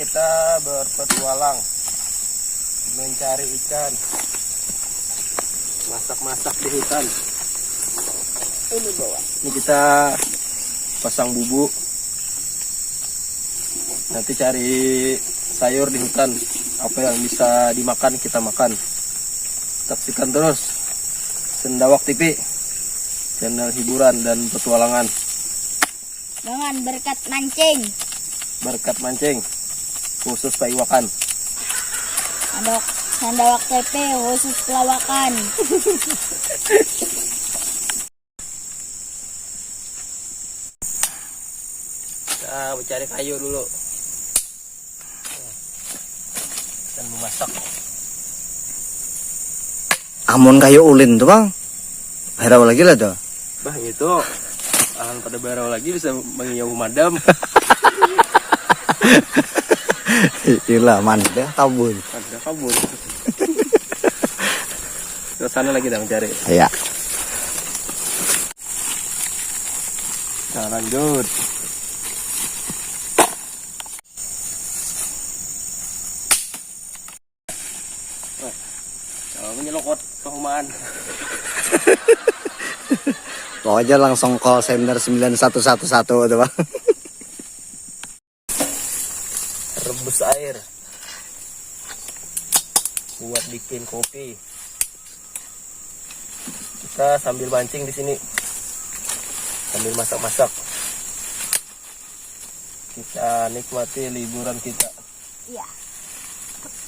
kita berpetualang mencari ikan, masak-masak di hutan. Ini bawa. Ini kita pasang bubuk, nanti cari sayur di hutan, apa yang bisa dimakan kita makan. Saksikan terus Sendawak TV, channel hiburan dan petualangan. Dengan berkat mancing. Berkat mancing, khusus paiwakan. Sendawak TV khusus pelawakan. Kita mencari kayu dulu dan memasak. Amun kayu ulin tuh bang, berapa lagi lah tuh? Bah itu, akan pada barau lagi bisa mengiau madam. Gila, mantap kabur. Ada kabur. Ke sana lagi kita mencari. Ya. Nah, lanjut. Kalau menyelokot kehumaan. Pokoknya langsung call center 9111 tuh bang. Rebus air buat bikin kopi. Kita sambil mancing di sini, sambil masak-masak. Kita nikmati liburan kita. Iya.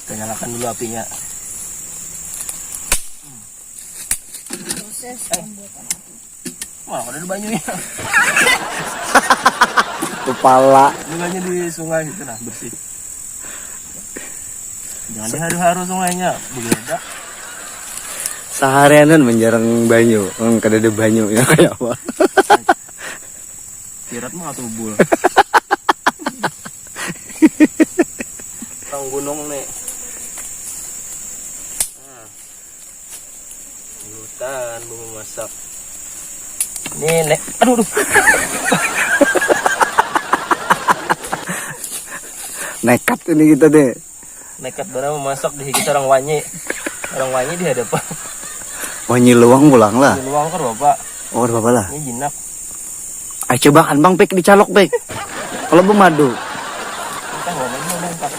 Kita nyalakan dulu apinya. Proses pembuatan api. Wah, ada banyunya. Kepala. Bunganya di sungai itu nah bersih. Jangan diharu-haru sungainya, beda. Seharianan menjarang banyu, kada ada banyu ya kayak apa? Kirat mah tubul. Orang gunung nih. Nah, di hutan bumbu masak. Ini nek, aduh. Nekat ini kita deh. Nekat barang memasak di kita orang wanyi. Orang wanyi di hadapan. Wanyi luang pulang lah. Di luang kan bapak. Oh apa lah? Ini jinak. Ayo coba kan bang pek dicalok pek. Kalau madu. Kita ngomong Pak.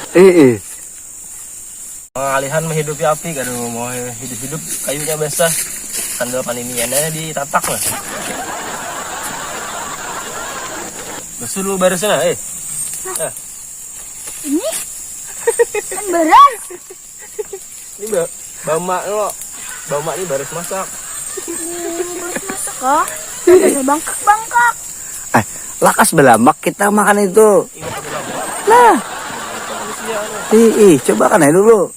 Pengalihan menghidupi api, kan mau hidup-hidup kayunya basah. Sandal panimiannya ditatak lah. Basuh dulu barisnya, Nah. Ini kan beras. Ini bamak lo. Bamak ini baris masak. Baris masak kok. Ada bangkak-bangkak. Lakas belamak kita makan itu. Lah. Coba kan aja dulu.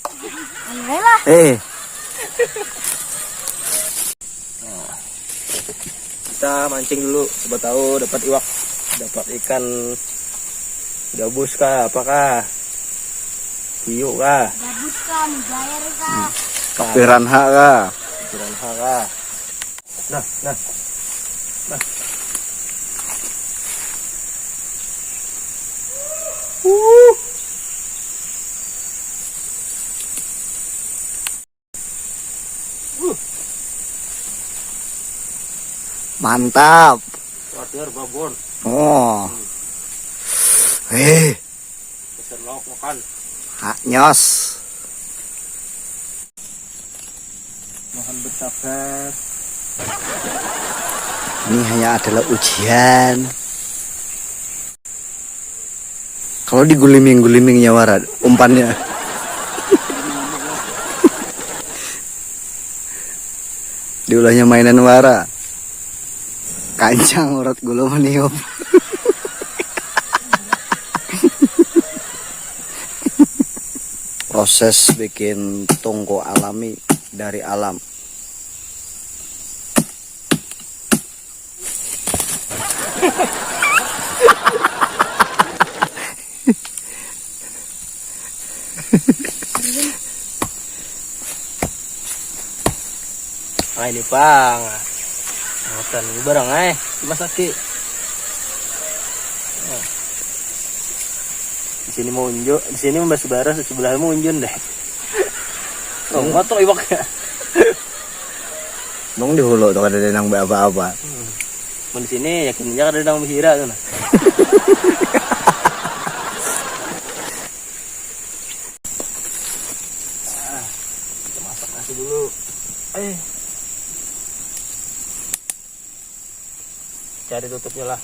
Aneh lah. Kita mancing dulu, coba tahu dapat iwak, dapat ikan gabus kah, apakah hiu kah, Gabus kah, mujair kah. Piranha kah? piranha kah. Nah. Mantap. Wader babon. Oh. Pesan lauk makan. Nyos. Mohon bersabar. Ini hanya adalah ujian. Kalau diguliming-guliming nyawara umpannya. Diulahnya mainan wara. Kancang urat gula meniup. Proses bikin tongko alami dari alam. Ini pang. Makan barang masaki. sini mau unjuk, di sini Mbak Subara, sebelah mau unjun deh. Oh, motor iwak ya. Dong di hulu tuh ada denang apa-apa. Mau di sini yakin aja ada dang bihira tuh nah. Kita masak nasi dulu. Cari tutupnya lah.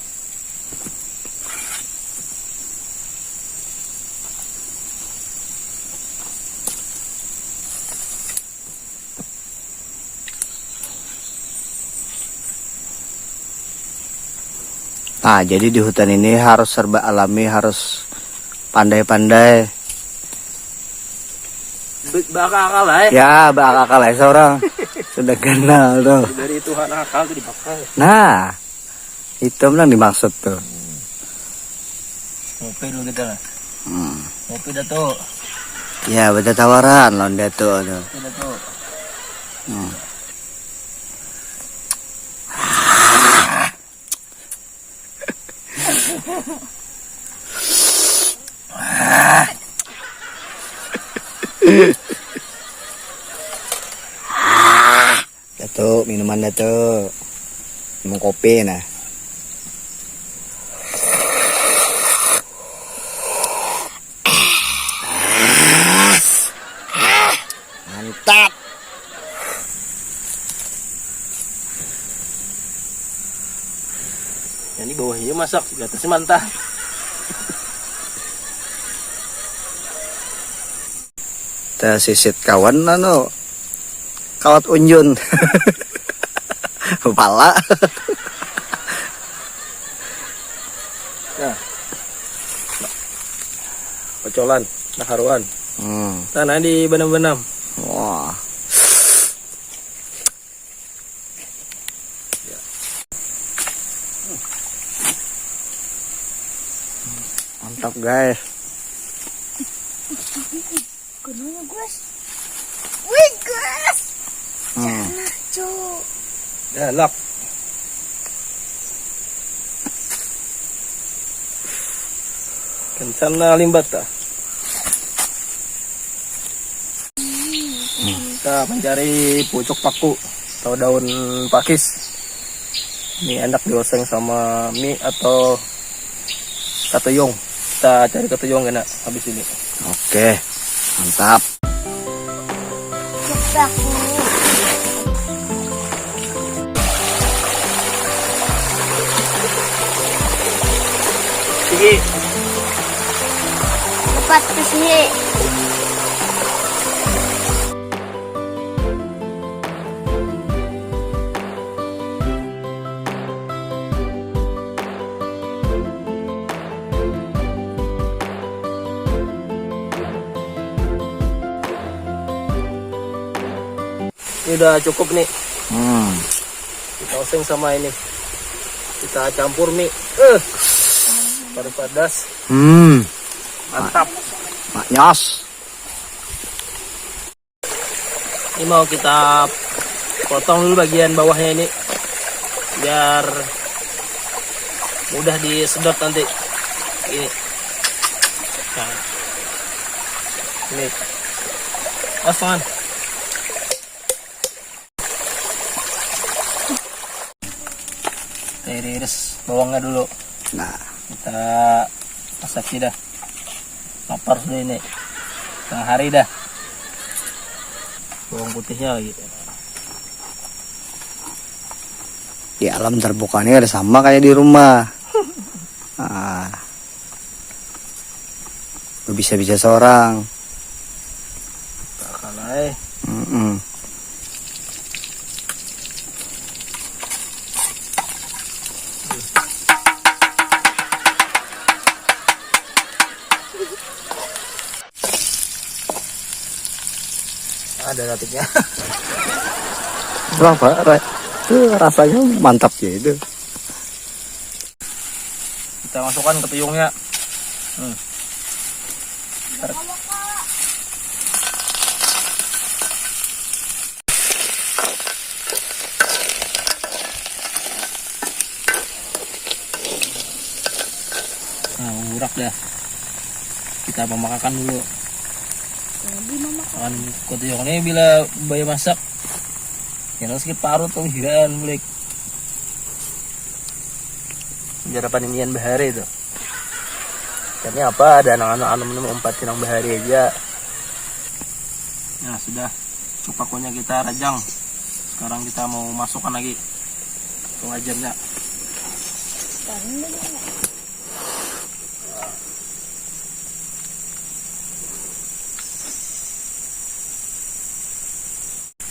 Nah, jadi di hutan ini harus serba alami, harus pandai-pandai. Bakal akal lah Ya, bakal ya seorang. Sudah kenal tuh. Dari Tuhan akal tuh dibakar. Nah, itu yang dimaksud tuh. Ngopi dulu kita lah. Ngopi dah tuh. Ya, beda tawaran londe tuh. Ngopi dah tuh. Datuk, minuman datuk. Minum kopi nah. Mantap. Ini bawahnya masak, di atasnya mantah. Kita sisit kawan kawat unjun. Kepala. Nah. Kocolan, nah haruan. Tanah di benam-benam. Wah. Mantap guys. Gunungnya guys. Wih guys. Jangan cuk. Galak. Kencana limbat tak? Kita mencari pucuk paku atau daun pakis. Ini enak dioseng sama mie atau katuyung. Kita cari katuyung enak habis ini. Oke. Mantap. Aku. Tinggi. Cepat ke sini. Ini udah cukup nih. Kita oseng sama ini. Kita campur mie. Padas. Mantap. Maknyos. Ini mau kita potong dulu bagian bawahnya ini biar mudah disedot nanti. Ini. Nah. Ini. Mas tangan. Kita iris bawangnya dulu. Nah, Kita masak sih dah. Lapar sudah ini. Tengah hari dah. Bawang putihnya lagi. di alam terbuka ini ada sama kayak di rumah. Nah, bisa-bisa seorang. Bakal aja. Ada ratiknya. Berapa? Itu rasanya mantap ya itu. Kita masukkan ke tuyungnya. Nah, urak dah. kita pemakakan dulu. Jadi mama Makan kotuyong ini bila bayar masak. Jangan sedikit parut tuh hiraan mulai. Jarapan inian bahari itu. Ikannya apa? Ada anak-anak umpat tinang bahari aja. Ya sudah, cupakunya kita rajang. Sekarang kita mau masukkan lagi ke wajannya. sekarang dulu ya.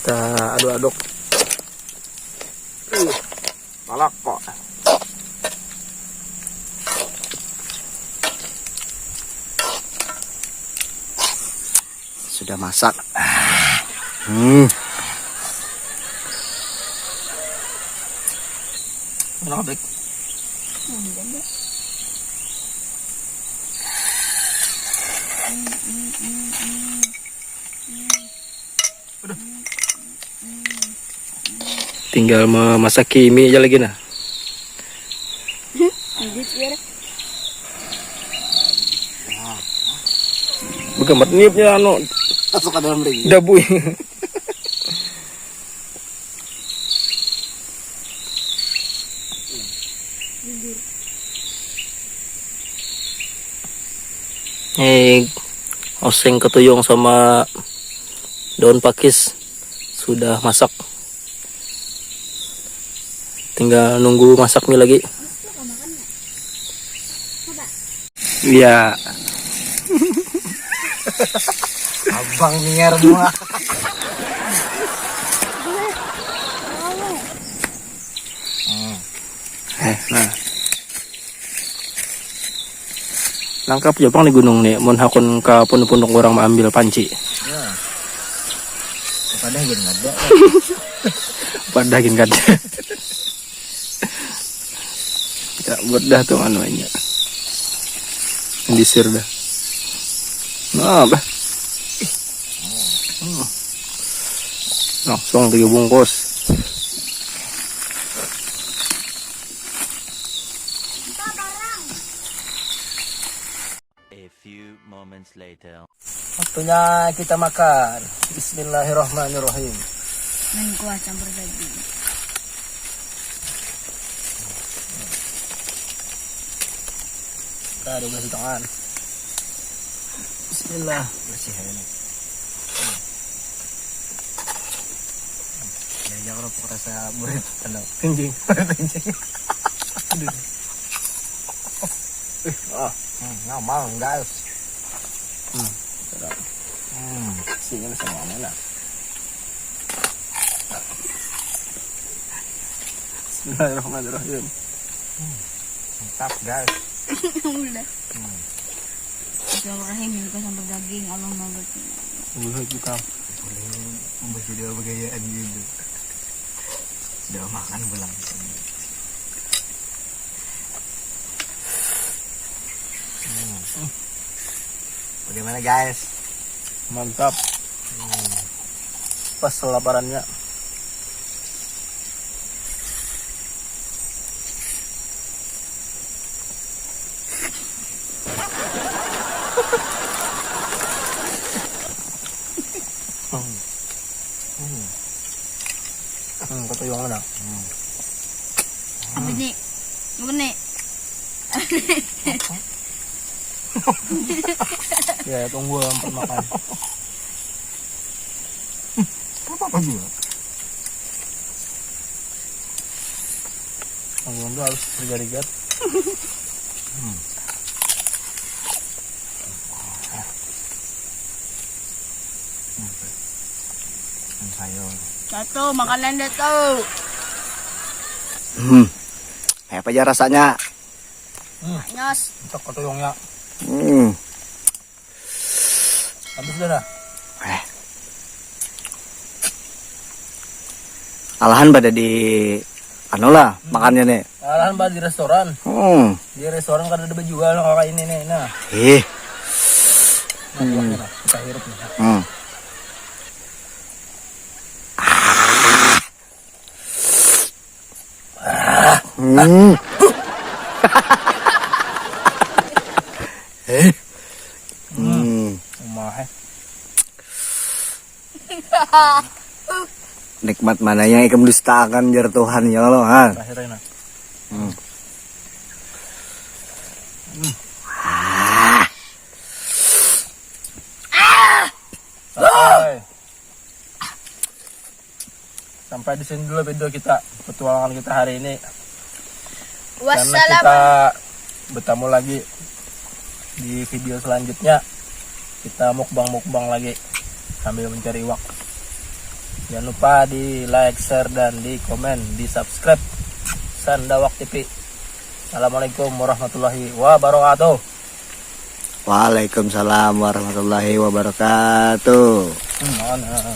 Kita aduk-aduk. Malak kok. Sudah masak. Enak baik. Udah deh. Tinggal memasak mie aja lagi nah. Lanjut biar. Begamat niupnya anu Masuk ke dalam ring. dabu. Oseng ketuyung sama daun pakis sudah masak. Tinggal nunggu masak mie lagi. Iya. Abang niar semua. Nah. Langkap Jepang di gunung nih, mun hakun ka punduk-punduk orang ambil panci. Ya. Padahal gini ada. Padahal gini kan. Ya, buat dah tuh anu aja. Disir dah. Nah, bah. Langsung 3 bungkus. A few moments later. Waktunya kita makan. Bismillahirrahmanirrahim. Dan kuah campur daging. Kita ada kasih tangan. Bismillah. Bersih ini. Ya jangan lupa rasa murid. Kencing. Ngamal guys. Sini sama mana? Bismillahirrahmanirrahim. Mantap guys. Udah. Bismillahirrahmanirrahim. Ini kuah campur daging. Allah mabarkan. Boleh kita. Membuat video begayaan gitu. Sudah makan pulang. Bagaimana guys? Mantap. Pas kelaparannya. Ketuyung mana? Apa nih? Bukan nih. Ya tunggu hampir makan. Apa juga? Tunggu itu harus berjari-jari. Sayur. Satu, makanan dah tuh. Kayak apa aja rasanya? Nyos. Untuk ketuyungnya. Habis dah dah. Alahan pada di anu lah makannya nih. Alahan bah di restoran. Di restoran kan ada jual kayak ini nih. Nah, nah, kita hirup nih. Nikmat mana yang ikam dustakan jar Tuhan ya Allah ha. Terakhir Rena. Sampai di sini dulu video kita, petualangan kita hari ini. Karena Wassalam. kita bertemu lagi di video selanjutnya. Kita mukbang lagi sambil mencari uang. Jangan lupa di like, share, dan di komen, di subscribe Sandawak TV. Assalamualaikum warahmatullahi wabarakatuh. Waalaikumsalam warahmatullahi wabarakatuh. Mana?